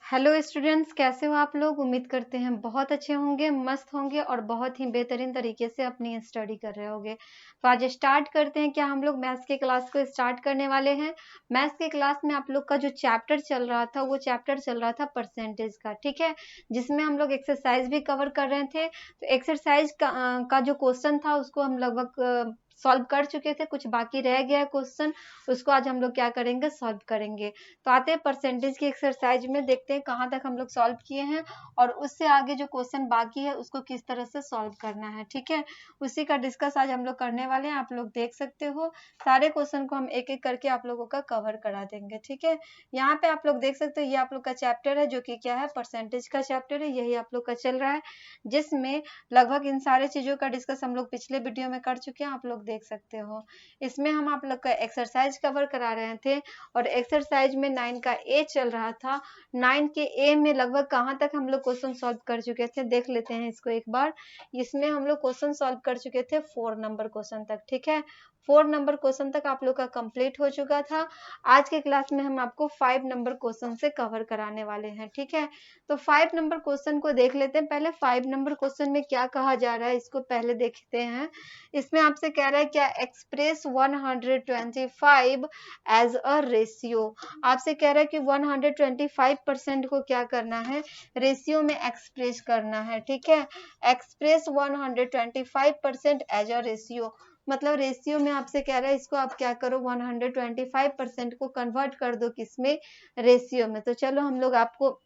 Hello students, कैसे हो आप लोग। उम्मीद करते हैं बहुत अच्छे होंगे, मस्त होंगे और बहुत ही बेहतरीन तरीके से अपनी स्टडी कर रहे होंगे। तो आज स्टार्ट करते हैं। क्या हम लोग मैथ्स के क्लास को स्टार्ट करने वाले हैं। मैथ्स के क्लास में आप लोग का जो चैप्टर चल रहा था वो चैप्टर चल रहा था परसेंटेज का, ठीक है, जिसमें हम लोग एक्सरसाइज भी कवर कर रहे थे। तो एक्सरसाइज का जो क्वेश्चन था उसको हम लगभग सॉल्व कर चुके थे, कुछ बाकी रह गया है क्वेश्चन, उसको आज हम लोग क्या करेंगे, सॉल्व करेंगे। तो आते हैं परसेंटेज की एक्सरसाइज में, देखते हैं कहाँ तक हम लोग सॉल्व किए हैं और उससे आगे जो क्वेश्चन बाकी है उसको किस तरह से सॉल्व करना है, ठीक है। उसी का डिस्कस आज हम लोग करने वाले हैं। आप लोग देख सकते हो सारे क्वेश्चन को हम एक एक करके आप लोगों का कवर करा देंगे, ठीक है। यहाँ पे आप लोग देख सकते हो ये आप लोग का चैप्टर है जो कि क्या है, परसेंटेज का चैप्टर है, यही आप लोग का चल रहा है, जिसमें लगभग इन सारे चीजों का डिस्कस हम लोग पिछले वीडियो में कर चुके हैं, आप लोग देख सकते हो। इसमें हम आप लोग का एक्सरसाइज कवर करा रहे थे और एक्सरसाइज में 9 का ए चल रहा था। 9 के ए में लगभग कहाँ तक हम लोग क्वेश्चन सॉल्व कर चुके थे, देख लेते हैं इसको एक बार। इसमें हम लोग क्वेश्चन सॉल्व कर चुके थे 4 नंबर क्वेश्चन तक, ठीक है। 4 नंबर क्वेश्चन तक आप लोग का कंप्लीट हो चुका था। आज के क्लास में हम आपको 5 नंबर क्वेश्चन से कवर कराने वाले हैं, ठीक है। तो 5 नंबर क्वेश्चन को देख लेते हैं। पहले 5 नंबर क्वेश्चन में क्या कहा जा रहा है इसको पहले देखते हैं। इसमें आपसे कह रहा है क्या, एक्सप्रेस 125 एज अ रेशियो। आपसे कह रहा है कि 125% को क्या करना है, रेशियो में एक्सप्रेस करना है, ठीक है। एक्सप्रेस 125% एज अ रेशियो, मतलब रेशियो में आपसे कह रहा है इसको आप क्या करो, 125% को कन्वर्ट कर दो किसमें, रेशियो में। तो चलो हम लोग आपको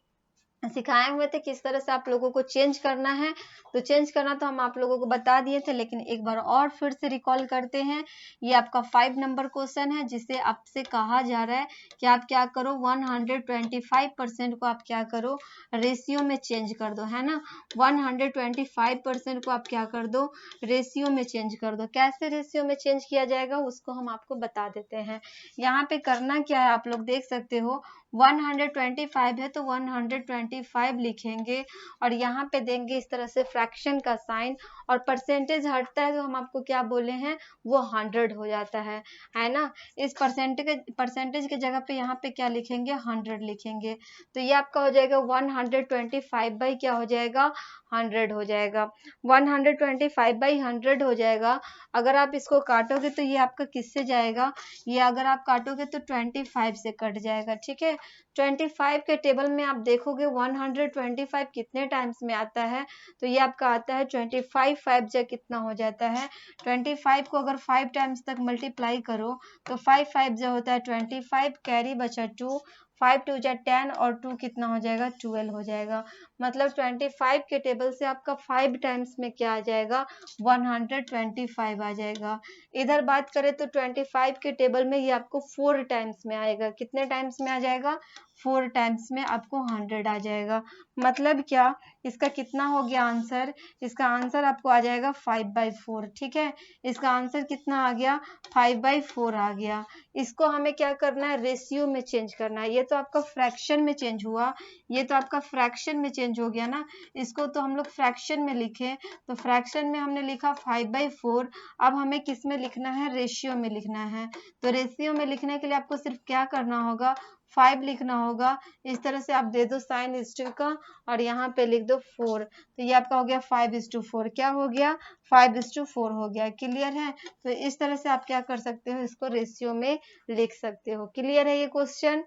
सिखाए हुए थे किस तरह से आप लोगों को चेंज करना है। तो चेंज करना तो हम आप लोगों को बता दिए थे, लेकिन एक बार और फिर से रिकॉल करते हैं। ये आपका 5 नंबर क्वेश्चन है जिसे आपसे कहा जा रहा है कि आप क्या करो, 125% को आप क्या करो, रेशियो में चेंज कर दो, है ना। 125% को आप क्या कर दो, रेशियो में चेंज कर दो। कैसे रेशियो में चेंज किया जाएगा उसको हम आपको बता देते हैं। यहाँ पे करना क्या है आप लोग देख सकते हो, 125 है तो 125 लिखेंगे और यहाँ पे देंगे इस तरह से फ्रैक्शन का साइन, और परसेंटेज हटता है तो हम आपको क्या बोले हैं, वो 100 हो जाता है ना। इस परसेंटेज के जगह पे यहाँ पे क्या लिखेंगे, 100 लिखेंगे। तो ये आपका हो जाएगा 125 बाई क्या हो जाएगा, 100 हो जाएगा। 125 बाई 100 हो जाएगा। अगर आप इसको काटोगे तो ये आपका किससे जाएगा, ये अगर आप काटोगे तो 25 से कट जाएगा, ठीक है। 25 के टेबल में आप देखोगे 125 कितने टाइम्स में आता है, तो ये आपका आता है 25, 5 जा कितना हो जाता है, 25 को अगर 5 टाइम्स तक मल्टीप्लाई करो तो 5 5 जा होता है 25, कैरी बचा 2, 5 2 जा 10 और 2 कितना हो जाएगा, 12 हो जाएगा। मतलब 25 के टेबल से आपका 5 टाइम्स में क्या आ जाएगा, 125 आ जाएगा। इधर बात करें तो 25 के टेबल में ये आपको 4 टाइम्स में आएगा। कितने टाइम्स में आ जाएगा, 4 टाइम्स में आपको 100 आ जाएगा। मतलब क्या, इसका कितना हो गया आंसर, इसका आंसर आपको आ जाएगा 5/4, ठीक है। इसका आंसर कितना आ गया, 5/4 आ गया। इसको हमें क्या करना है, रेशियो में चेंज करना है। ये तो आपका फ्रैक्शन में चेंज हुआ, ये तो आपका फ्रैक्शन में चेंज हो गया ना। इसको तो हम लोग फ्रैक्शन में लिखे, तो फ्रैक्शन में हमने लिखा 5/4। अब हमें किस में लिखना है, रेशियो में लिखना है। तो रेशियो में लिखने के लिए आपको सिर्फ क्या करना होगा, 5 लिखना होगा। इस तरह से आप दे दो साइन इस्टू का और यहाँ पे लिख दो 4। तो ये आपका हो गया 5:4। क्या हो गया, 5:4 हो गया। क्लियर है। तो इस तरह से आप क्या कर सकते हो, इसको रेशियो में लिख सकते हो। क्लियर है ये क्वेश्चन।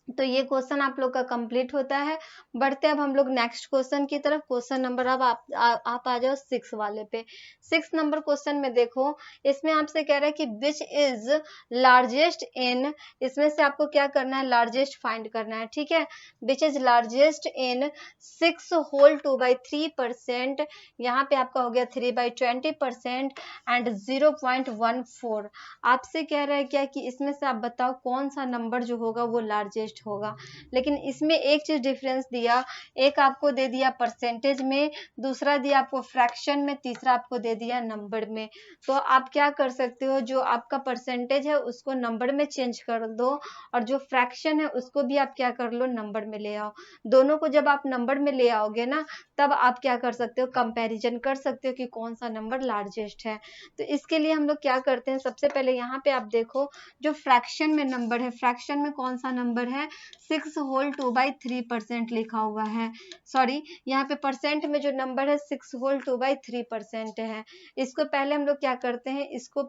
तो ये क्वेश्चन आप लोग का कंप्लीट होता है। बढ़ते अब हम लोग नेक्स्ट क्वेश्चन की तरफ। क्वेश्चन नंबर अब आप आ जाओ 6 वाले पे। 6 नंबर क्वेश्चन में देखो, इसमें आपसे कह रहा है कि विच इज लार्जेस्ट इन, इसमें से आपको क्या करना है, लार्जेस्ट फाइंड करना है, ठीक है। Which is largest in 6 whole 2/3%, यहाँ पे आपका हो गया 3/20% एंड 0.14। आपसे कह रहा है क्या कि इसमें से आप बताओ कौन सा नंबर जो होगा वो लार्जेस्ट होगा। लेकिन इसमें एक चीज डिफरेंस दिया, एक आपको दे दिया परसेंटेज में, दूसरा दिया आपको फ्रैक्शन में, तीसरा आपको दे दिया नंबर में। तो आप क्या कर सकते हो, जो आपका परसेंटेज है उसको नंबर में चेंज कर दो और जो फ्रैक्शन है उसको भी आप क्या कर लो, नंबर में ले आओ। दोनों को जब आप नंबर में ले आओगे ना, तब आप क्या कर सकते हो, कंपैरिजन कर सकते हो कि कौन सा नंबर लार्जेस्ट है। तो इसके लिए हम लोग क्या करते हैं, सबसे पहले यहाँ पे आप देखो जो फ्रैक्शन में नंबर है, फ्रैक्शन में कौन सा नंबर है, 6 होल 2/3% लिखा हुआ है। सॉरी, यहाँ पे परसेंट में जो नंबर है 6 होल 2/3% है। इसको पहले हम लोग क्या करते हैं, इसको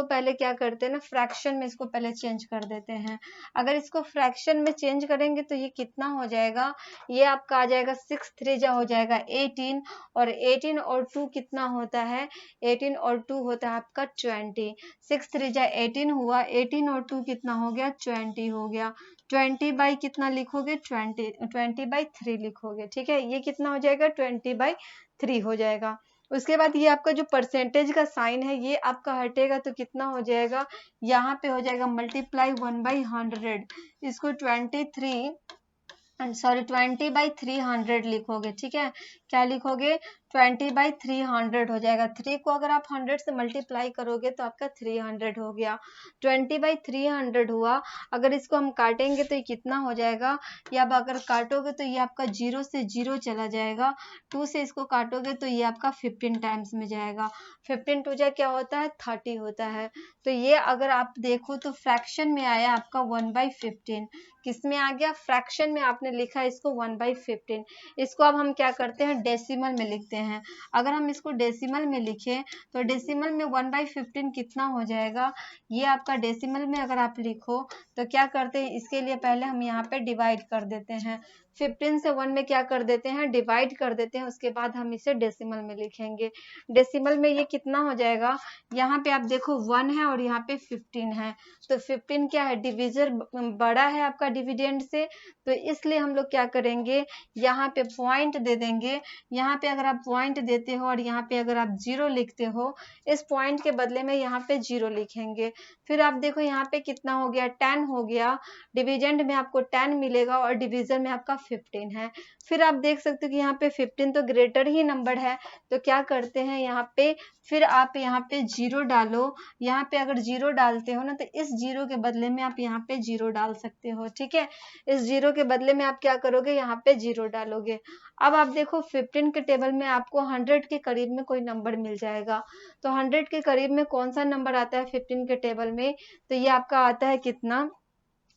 पहले क्या करते हैं ना, फ्रैक्शन में इसको पहले चेंज कर देते हैं। अगर इसको फ्रैक्शन में चेंज करेंगे तो ये कितना हो जाएगा, ये आपका आ जाएगा 6 3 जा हो जाएगा 18, और 18 और 2 कितना होता है, 18 और 2 होता है आपका 20। 6 3 जा 18 हुआ, 18 और 2 कितना हो गया, 20 हो गया। 20 बाई कितना लिखोगे, 20/3 लिखोगे। ठीक है, ये कितना हो जाएगा, 20/3 हो जाएगा। उसके बाद ये आपका जो परसेंटेज का साइन है ये आपका हटेगा तो कितना हो जाएगा, यहाँ पे हो जाएगा मल्टीप्लाई 1/100। इसको 20/300 लिखोगे। ठीक है, क्या लिखोगे, 20/300 हो जाएगा। 3 को अगर आप 100 से मल्टीप्लाई करोगे तो आपका 300 हो गया। 20/300 हुआ। अगर इसको हम काटेंगे तो ये कितना हो जाएगा, या अब अगर काटोगे तो ये आपका 0 से 0 चला जाएगा। 2 से इसको काटोगे तो ये आपका 15 टाइम्स में जाएगा। 15 टू जा क्या होता है, 30 होता है। तो ये अगर आप देखो तो फ्रैक्शन में आया आपका 1/15। किस में आ गया, फ्रैक्शन में आपने लिखा इसको 1/15। इसको अब हम क्या करते हैं, डेसिमल में लिखते हैं। अगर हम इसको डेसिमल में लिखें तो डेसिमल में 1/15 कितना हो जाएगा, ये आपका डेसिमल में अगर आप लिखो तो क्या करते हैं, इसके लिए पहले हम यहाँ पे डिवाइड कर देते हैं। 15 से 1 में क्या कर देते हैं, डिवाइड कर देते हैं। उसके बाद हम इसे डेसिमल में लिखेंगे। डेसिमल में ये कितना हो जाएगा, यहाँ पे आप देखो 1 है और यहाँ पे 15 है। तो 15 क्या है, डिविजर बड़ा है आपका डिविडेंड से, तो इसलिए हम लोग क्या करेंगे, यहाँ पे पॉइंट दे देंगे। यहाँ पे अगर आप पॉइंट देते हो और यहाँ पे अगर आप 0 लिखते हो, इस पॉइंट के बदले में यहाँ पे 0 लिखेंगे। फिर आप देखो यहाँ पे कितना हो गया, 10 हो गया। डिविडेंड में आपको 10 मिलेगा और डिवीजर में आपका 15 है। फिर आप देख सकते हो कि यहाँ पे 15 तो ग्रेटर ही नंबर है, तो क्या करते हैं यहाँ पे, फिर आप यहाँ पे 0 डालो। यहाँ पे अगर 0 डालते हो ना तो इस 0 के बदले में आप यहाँ पे 0 डाल सकते हो। ठीक है, इस 0 के बदले में आप क्या करोगे, यहाँ पे 0 डालोगे। अब आप देखो 15 के टेबल में आपको 100 के करीब में कोई नंबर मिल जाएगा। तो 100 के करीब में कौन सा नंबर आता है 15 के टेबल में, तो ये आपका आता है कितना,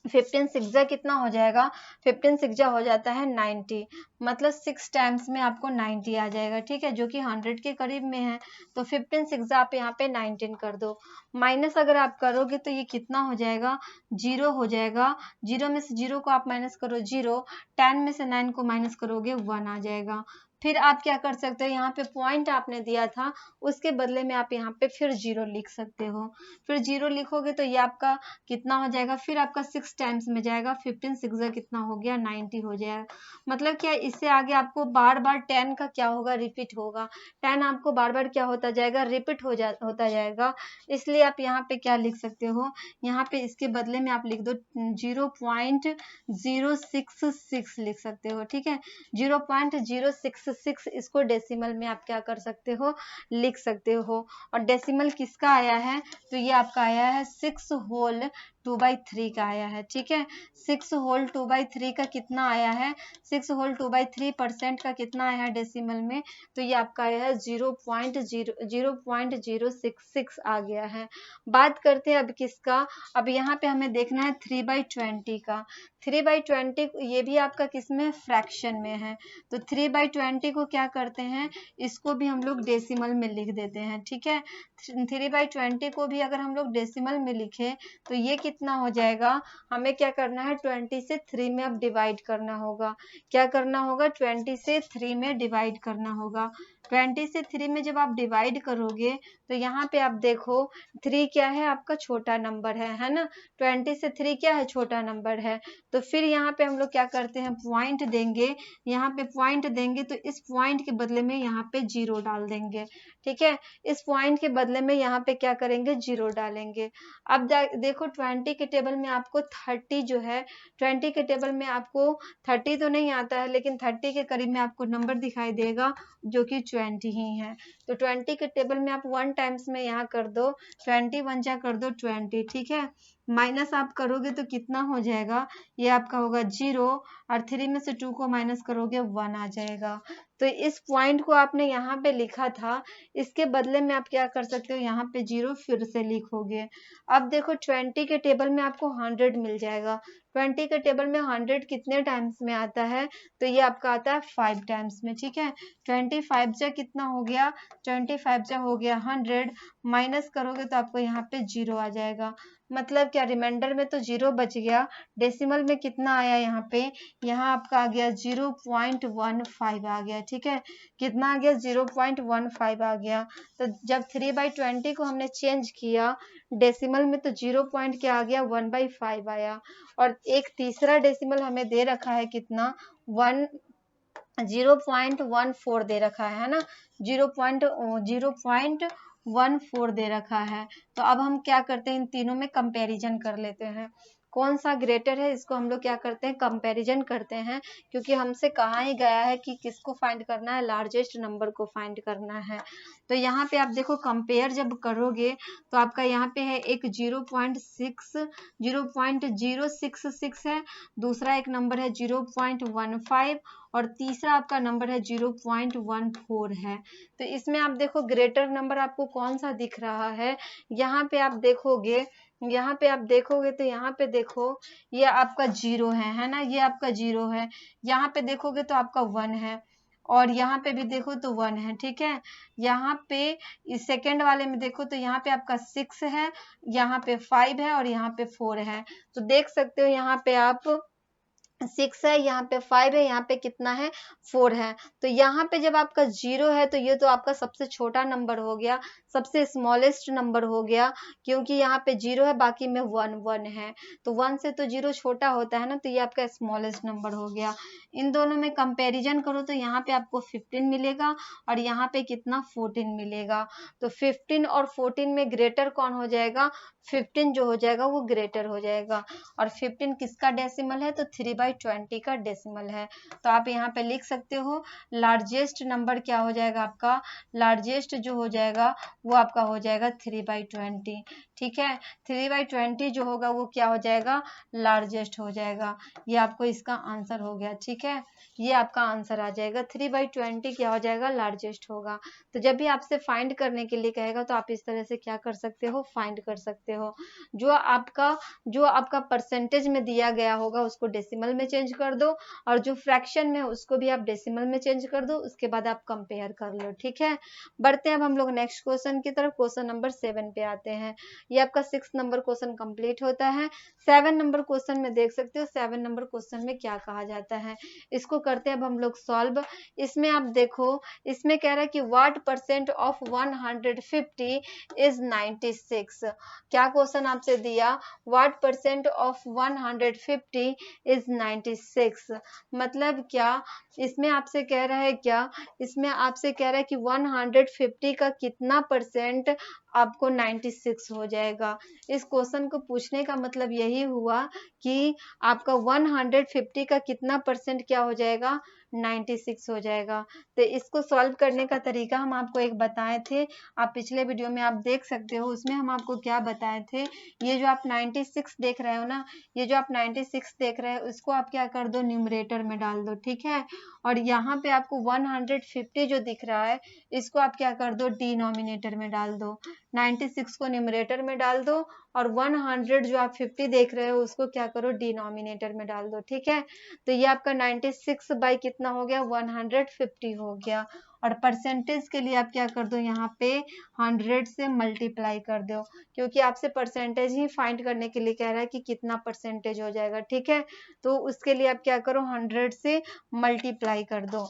15 सिक्स कितना हो जाएगा, 15 सिक्स हो जाता है 90। मतलब 6 टाइम्स में आपको 90 आ जाएगा। ठीक है, जो कि 100 के करीब में है। तो 15 सिक्स आप यहाँ पे 19 कर दो। माइनस अगर आप करोगे तो ये कितना हो जाएगा, 0 हो जाएगा। 0 में से 0 को आप माइनस करो 0, 10 में से 9 को माइनस करोगे 1 आ जाएगा। फिर आप क्या कर सकते हो, यहाँ पे पॉइंट आपने दिया था उसके बदले में आप यहाँ पे फिर 0 लिख सकते हो। फिर 0 लिखोगे तो ये आपका कितना हो जाएगा, फिर आपका 6 टाइम्स में जाएगा। 15 सिक्स कितना हो गया, 90 हो जाएगा। मतलब क्या, इससे आगे आपको बार बार 10 का क्या होगा, रिपीट होगा। 10 आपको बार बार क्या होता जाएगा, रिपीट होता जाएगा। इसलिए आप यहाँ पे क्या लिख सकते हो, यहाँ पे इसके बदले में आप लिख दो 0.066 लिख सकते हो। ठीक है, 0.066 इसको डेसिमल में आप क्या कर सकते हो, लिख सकते हो। और डेसिमल किसका आया है, तो ये आपका आया है 6 होल 2/3 का आया है। ठीक है, 6 होल 2/3 का कितना आया है, 6 होल 2/3% का कितना आया है डेसिमल में, तो ये आपका आया है 0.066 आ गया है। बात करते हैं अब किसका, अब यहाँ पे हमें देखना है 3/20 का। 3/20 ये भी आपका किसमें, फ्रैक्शन में है। तो 3/20 को क्या करते हैं, इसको भी हम लोग डेसिमल में लिख देते हैं। ठीक है, 3/20 को भी अगर हम लोग डेसिमल में लिखे तो ये कितना हो जाएगा, हमें क्या करना है, 20 से 3 में अब डिवाइड करना होगा। क्या करना होगा, 20 से 3 में डिवाइड करना होगा। 20 से 3 में जब आप डिवाइड करोगे तो यहाँ पे आप देखो 3 क्या है, आपका छोटा नंबर है ना। 20 से 3 क्या है, छोटा नंबर है। तो फिर यहाँ पे हम लोग क्या करते हैं, पॉइंट देंगे। यहाँ पे पॉइंट देंगे तो इस पॉइंट के बदले में यहाँ पे 0 डाल देंगे। ठीक है, इस पॉइंट के बदले में यहाँ पे क्या करेंगे, 0 डालेंगे। अब देखो 20 के टेबल में आपको 30 जो है, 20 के टेबल में आपको 30 तो नहीं आता है, लेकिन 30 के करीब में आपको नंबर दिखाई देगा जो कि 20 ही है। तो 20 के टेबल में आप 1 टाइम्स में यहाँ कर दो, 20 1 जा कर दो 20। ठीक है, माइनस आप करोगे तो कितना हो जाएगा, ये आपका होगा 0, और 3 में से 2 को माइनस करोगे 1 आ जाएगा। तो इस पॉइंट को आपने यहाँ पे लिखा था, इसके बदले में आप क्या कर सकते हो, यहाँ पे 0 फिर से लिखोगे। अब देखो 20 के टेबल में आपको 100 मिल जाएगा। 20 के टेबल में 100 कितने टाइम्स में आता है, तो ये आपका आता है 5 टाइम्स में, ठीक है। 25 जा कितना हो गया, 25 जा हो गया 100, माइनस करोगे तो आपको यहाँ पे 0 आ जाएगा। मतलब क्या, रिमाइंडर में तो 0 बच गया, डेसिमल में कितना आया यहाँ पे, यहाँ आपका आ गया 0.15 आ गया, ठीक है। कितना आ गया, 0.15 आ गया। तो जब 3/20 को हमने चेंज किया डेसिमल में, तो 0 पॉइंट क्या आ गया, 1/5 आया। और एक तीसरा डेसिमल हमें दे रखा है कितना, 0.14 दे रखा है ना, 0.14 दे रखा है। तो अब हम क्या करते हैं, इन तीनों में कंपैरिजन कर लेते हैं, कौन सा ग्रेटर है, इसको हम लोग क्या करते हैं, कंपैरिजन करते हैं। क्योंकि हमसे कहा ही गया है कि किसको फाइंड करना है, लार्जेस्ट नंबर को फाइंड करना है। तो यहाँ पे आप देखो कंपेयर जब करोगे तो आपका यहाँ पे है एक 0.066 है, दूसरा एक नंबर है 0.15 और तीसरा आपका नंबर है 0.14 है। तो इसमें आप देखो ग्रेटर नंबर आपको कौन सा दिख रहा है, यहाँ पे आप देखोगे, यहाँ पे आप देखोगे तो यहाँ पे देखो ये आपका 0 है ना, ये आपका 0 है। यहाँ पे देखोगे तो आपका 1 है, और यहाँ पे भी देखो तो 1 है, ठीक है। यहाँ पे इस सेकंड वाले में देखो तो यहाँ पे आपका 6 है, यहाँ पे 5 है और यहाँ पे 4 है। तो देख सकते हो यहाँ पे आप 6 है, यहाँ पे 5 है, यहाँ पे कितना है, 4 है। तो यहाँ पे जब आपका 0 है तो ये तो आपका सबसे छोटा नंबर हो गया, सबसे स्मॉलेस्ट नंबर हो गया, क्योंकि यहाँ पे 0 है, बाकी में 1 है। तो 1 से तो 0 छोटा होता है ना, तो ये आपका स्मॉलेस्ट नंबर हो गया। इन दोनों में कंपैरिजन करो तो यहाँ पे आपको 15 मिलेगा और यहाँ पे कितना, 14 मिलेगा। तो 15 और 14 में ग्रेटर कौन हो जाएगा, 15 जो हो जाएगा वो ग्रेटर हो जाएगा। और 15 किसका डेसिमल है, तो 3/20 का डेसिमल है। तो आप यहाँ पे लिख सकते हो लार्जेस्ट नंबर क्या हो जाएगा आपका, लार्जेस्ट जो हो जाएगा वो आपका हो जाएगा 3/20, ठीक है। 3/20 जो होगा वो क्या हो जाएगा, लार्जेस्ट हो जाएगा। ये आपको इसका आंसर हो गया, ठीक है। ये आपका आंसर आ जाएगा, 3/20 क्या हो जाएगा, लार्जेस्ट होगा। तो जब भी आपसे फाइंड करने के लिए कहेगा तो आप इस तरह से क्या कर सकते हो, फाइंड कर सकते हो। जो आपका परसेंटेज में दिया गया होगा उसको डेसिमल में चेंज कर दो, और जो फ्रैक्शन में उसको भी आप डेसिमल में चेंज कर दो, उसके बाद आप कंपेयर कर लो, ठीक है। बढ़ते हैं अब हम लोग नेक्स्ट क्वेश्चन की तरफ, क्वेश्चन नंबर 7 पे आते हैं। ये आपका 6 नंबर क्वेश्चन कंप्लीट होता है। 7 नंबर क्वेश्चन में देख सकते हो 7 नंबर क्वेश्चन में क्या कहा जाता है, इसको करते हैं अब हम लोग सॉल्व। इसमें आप देखो, इसमें कह रहा है कि व्हाट परसेंट ऑफ 150 इज 96। क्या क्वेश्चन आपसे दिया, व्हाट परसेंट ऑफ 150 इज 96। मतलब क्या, इसमें आपसे कह रहा है क्या, इसमें आपसे कह रहा है कि 150 का कितना परसेंट आपको 96 हो जाएगा। इस क्वेश्चन को पूछने का मतलब यही हुआ कि आपका 150 का कितना परसेंट क्या हो जाएगा, 96 हो जाएगा। तो इसको सॉल्व करने का तरीका हम आपको एक बताए थे, आप पिछले वीडियो में आप देख सकते हो, उसमें हम आपको क्या बताए थे। ये जो आप 96 देख रहे हो ना, ये जो आप 96 देख रहे हो उसको आप क्या कर दो, न्यूमरेटर में डाल दो, ठीक है। और यहाँ पे आपको 150 जो दिख रहा है इसको आप क्या कर दो, डिनोमिनेटर में डाल दो। 96 को न्यूमरेटर में डाल दो और 100 जो आप 50 देख रहे हो उसको क्या करो, डिनोमिनेटर में डाल दो, ठीक है। तो ये आपका 96 बाई कितना हो गया, 150 हो गया। और परसेंटेज के लिए आप क्या कर दो, यहाँ पे 100 से मल्टीप्लाई कर दो, क्योंकि आपसे परसेंटेज ही फाइंड करने के लिए कह रहा है कि कितना परसेंटेज हो जाएगा, ठीक है। तो उसके लिए आप क्या करो, 100 से मल्टीप्लाई कर दो।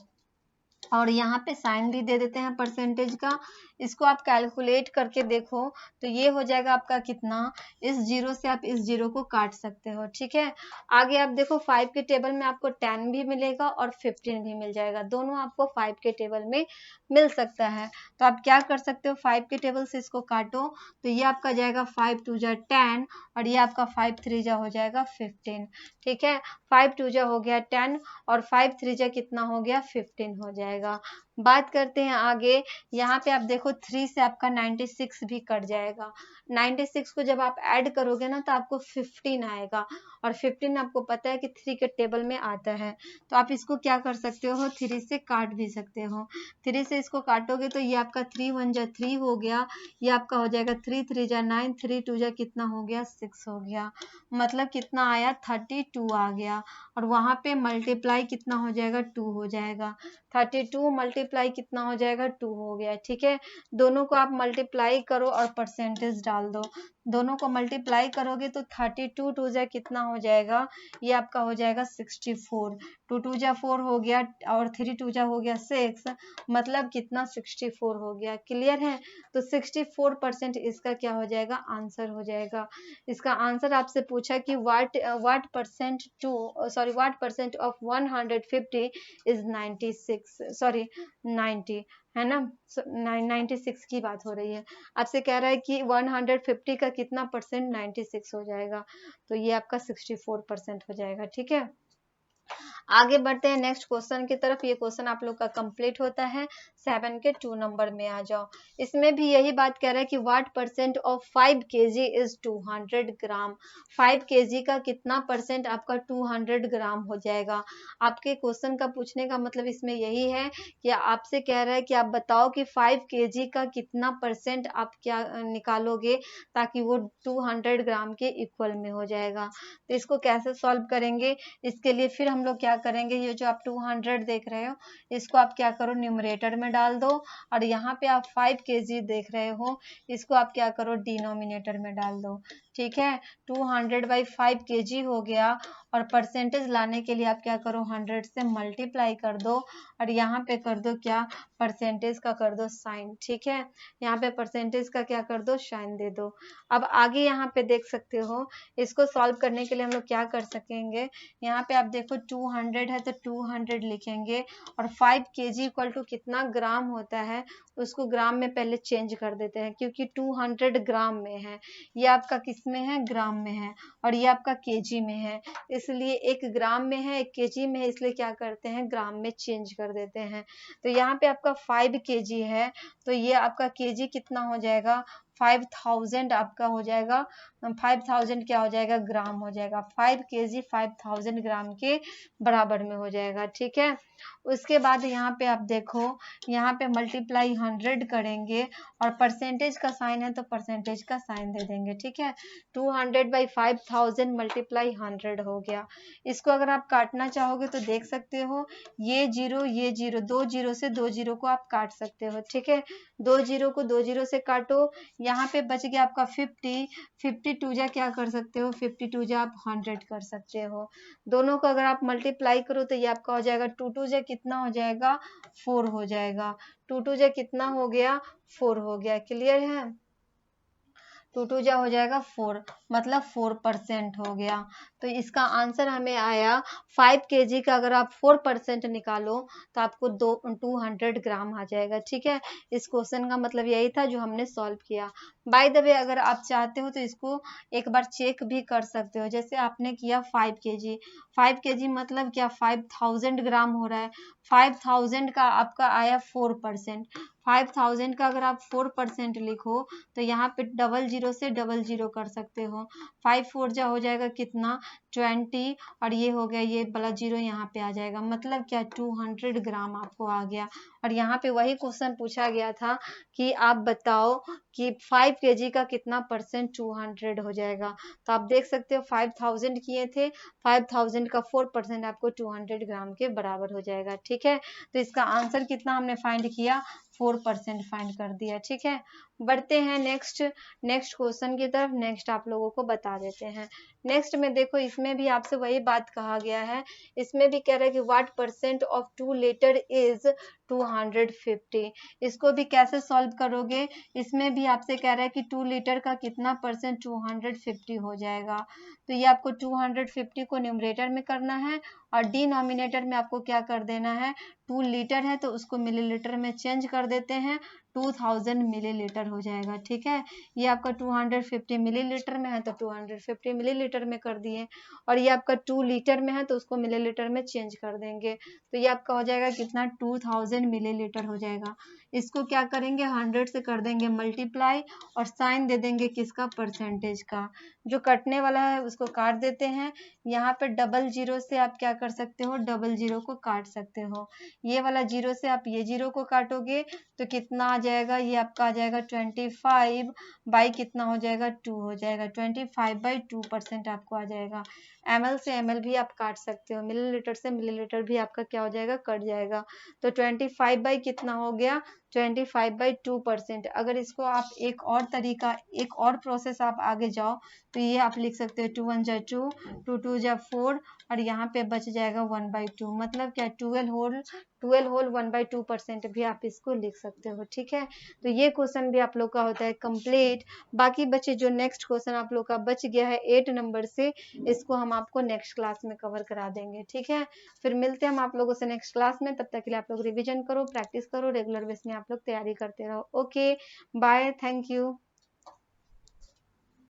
और यहाँ पे साइन भी दे देते हैं परसेंटेज का, इसको आप कैलकुलेट करके देखो तो ये हो जाएगा आपका कितना, इस 0 से आप इस 0 को काट सकते हो, ठीक है। आगे आप देखो 5 के टेबल में आपको 10 भी मिलेगा और 15 भी मिल जाएगा, दोनों आपको 5 के टेबल में मिल सकता है। तो आप क्या कर सकते हो, 5 के टेबल से इसको काटो तो ये आपका जाएगा 5 2 जा 10 और ये आपका 5 3 जा हो जाएगा 15, ठीक है। 5 2 जा हो गया 10 और 5 3 जा कितना हो गया, 15 हो जाएगा। बात करते हैं आगे। यहाँ पे आप देखो 3 से आपका 96 भी कट जाएगा। 96 को जब आप ऐड करोगे ना तो आपको 15 आएगा, और 15 आपको पता है कि 3 के टेबल में आता है। तो आप इसको क्या कर सकते हो, 3 से काट भी सकते हो। 3 से इसको काटोगे तो ये आपका 3 1 जा 3 हो गया, ये आपका हो जाएगा 3 3 जा 9, 3 2 जा कितना हो गया 6 हो गया, मतलब कितना आया 32 आ गया। और वहां पे मल्टीप्लाई कितना हो जाएगा 2 हो जाएगा। 32 मल्टीप्लाई कितना हो जाएगा 2 हो गया। ठीक है, दोनों को आप मल्टीप्लाई करो और परसेंटेज डाल दो। दोनों को मल्टीप्लाई करोगे तो 32 2 जा कितना हो जाएगा, ये आपका हो जाएगा 64। 2 2 जा 4 हो गया और 3 2 जा हो गया 6, मतलब कितना 64 हो गया। क्लियर है, तो 64% इसका क्या हो जाएगा, आंसर हो जाएगा। इसका आंसर आपसे पूछा कि what percent of 150 is 96, sorry 90, है ना, 96 की बात हो रही है। आपसे कह रहा है कि 150 का कितना परसेंट 96 हो जाएगा, तो ये आपका 64% हो जाएगा। ठीक है, आगे बढ़ते हैं नेक्स्ट क्वेश्चन की तरफ। ये क्वेश्चन आप लोग का कंप्लीट होता है। 7 के 2 नंबर में आ जाओ। इसमें भी यही बात कह रहा है कि what percent of 5 kg is 200 gram. 5 kg का कितना परसेंट आपका 200 ग्राम हो जाएगा। आपके क्वेश्चन का पूछने का मतलब इसमें यही है कि आपसे कह रहा है कि आप बताओ कि 5 kg का कितना परसेंट आप क्या निकालोगे ताकि वो 200 ग्राम के इक्वल में हो जाएगा। तो इसको कैसे सॉल्व करेंगे, इसके लिए फिर हम लोग क्या करेंगे, ये जो आप 200 देख रहे हो इसको आप क्या करो न्यूमरेटर में डाल दो, और यहाँ पे आप 5 kg देख रहे हो इसको आप क्या करो डिनोमिनेटर में डाल दो। ठीक है, 200/5 kg हो गया, और परसेंटेज लाने के लिए आप क्या करो 100 से मल्टीप्लाई कर दो, और यहाँ पे कर दो क्या, परसेंटेज का कर दो साइन। ठीक है, यहाँ पे परसेंटेज का क्या कर दो, साइन दे दो। अब आगे यहाँ पे देख सकते हो, इसको सॉल्व करने के लिए हम लोग क्या कर सकेंगे, यहाँ पे आप देखो 200 है तो 200 लिखेंगे, और 5 kg इक्वल टू कितना ग्राम होता है उसको ग्राम में पहले चेंज कर देते हैं, क्योंकि 200 ग्राम में है, ये आपका किस में है, ग्राम में है, और ये आपका केजी में है, इसलिए एक ग्राम में है एक केजी में है, इसलिए क्या करते हैं ग्राम में चेंज कर देते हैं। तो यहाँ पे आपका 5 kg है, तो ये आपका केजी कितना हो जाएगा, 5000 आपका हो जाएगा, 5000 क्या हो जाएगा, ग्राम हो जाएगा। 5 kg 5000 ग्राम के बराबर में हो जाएगा। ठीक है, उसके बाद यहाँ पे आप देखो, यहाँ पे मल्टीप्लाई 100 करेंगे, और परसेंटेज का साइन है तो परसेंटेज का साइन दे देंगे। ठीक है, 200/5000 मल्टीप्लाई 100 हो गया। इसको अगर आप काटना चाहोगे तो देख सकते हो, ये जीरो, 2 जीरो से 2 जीरो को आप काट सकते हो। ठीक है, 2 जीरो को 2 जीरो से काटो, यहाँ पे बच गया आपका 52 जा क्या कर सकते हो, 52 जा आप 100 कर सकते हो। दोनों को अगर आप मल्टीप्लाई करो तो ये आपका हो जाएगा 2 2 जा कितना हो जाएगा, 4 हो जाएगा। 2 2 जा कितना हो गया, 4 हो गया। क्लियर है, 2 2 जा हो जाएगा 4, मतलब 4% हो गया। तो इसका आंसर हमें आया 5 kg का अगर आप 4% निकालो तो आपको 200 ग्राम आ जाएगा। ठीक है, इस क्वेश्चन का मतलब यही था जो हमने सॉल्व किया। बाय द वे अगर आप चाहते हो तो इसको एक बार चेक भी कर सकते हो, जैसे आपने किया 5 kg, 5 kg मतलब क्या 5000 ग्राम हो रहा है, 5000 का आपका आया 4%, 5000 का अगर आप 4% लिखो तो यहाँ पे डबल जीरो से डबल जीरो कर सकते हो, 5 4 जा हो जाएगा कितना 20, और ये हो गया ये वाला जीरो यहाँ पे आ जाएगा, मतलब क्या 200 ग्राम आपको आ गया। और यहाँ पे वही क्वेश्चन पूछा गया था कि आप बताओ कि 5 kg का कितना परसेंट 200 हो जाएगा। तो आप देख सकते हो 5000 किए थे, 5000 का 4% आपको 200 ग्राम के बराबर हो जाएगा। ठीक है, तो इसका आंसर कितना हमने फाइंड किया, 4% फाइंड कर दिया। ठीक है, बढ़ते हैं नेक्स्ट क्वेश्चन की तरफ। नेक्स्ट आप लोगों को बता देते हैं। नेक्स्ट में देखो, इसमें भी आपसे वही बात कहा गया है, इसमें भी कह रहा है कि what percent of 2 litre is 250। इसको भी कैसे सॉल्व करोगे, इसमें भी आपसे कह रहा है कि 2 लीटर का कितना परसेंट 250 हो जाएगा। तो ये आपको 250 को न्यूमरेटर में करना है, और डिनोमिनेटर में आपको क्या कर देना है, 2 लीटर है तो उसको मिलीलीटर में चेंज कर देते हैं, 2000 मिलीलीटर हो जाएगा। ठीक है, ये आपका 250 मिलीलीटर में है तो 250 मिलीलीटर में कर दिए, और ये आपका 2 लीटर में है तो उसको मिलीलीटर में चेंज कर देंगे। तो ये आपका हो जाएगा कितना, 2000 मिलीलीटर हो जाएगा। इसको क्या करेंगे, 100 से कर देंगे मल्टीप्लाई, और साइन दे देंगे किसका, परसेंटेज का। जो कटने वाला है उसको काट देते हैं। यहाँ पे डबल जीरो से आप क्या कर सकते हो, डबल जीरो को काट सकते हो। ये वाला जीरो से आप ये जीरो को काटोगे तो कितना आ जाएगा, ये आपका आ जाएगा 25 बाई कितना हो जाएगा, 2 हो जाएगा। 25/2% आपको आ जाएगा। ml से ml भी आप काट सकते हो, मिलीलीटर से मिलीलीटर भी आपका क्या हो जाएगा, कट जाएगा। तो 25 बाई कितना हो गया, 25/2%। अगर इसको आप एक और तरीका, एक और प्रोसेस आप आगे जाओ तो ये आप लिख सकते हो 2 1 जा 2, 2 2 जा 4, और यहाँ पे बच जाएगा 1/2। मतलब क्या, 12 होल 1/2% भी आप इसको लिख सकते हो। ठीक है, तो ये क्वेश्चन भी आप लोग का होता है कंप्लीट। बाकी बचे जो नेक्स्ट क्वेश्चन आप लोग का बच गया है 8 नंबर से, इसको हम आपको नेक्स्ट क्लास में कवर करा देंगे। ठीक है, फिर मिलते हैं हम आप लोगों से नेक्स्ट क्लास में। तब तक के लिए आप लोग रिविजन करो, प्रैक्टिस करो, रेगुलर बेस में आप लोग तैयारी करते रहो। Okay, bye, thank you.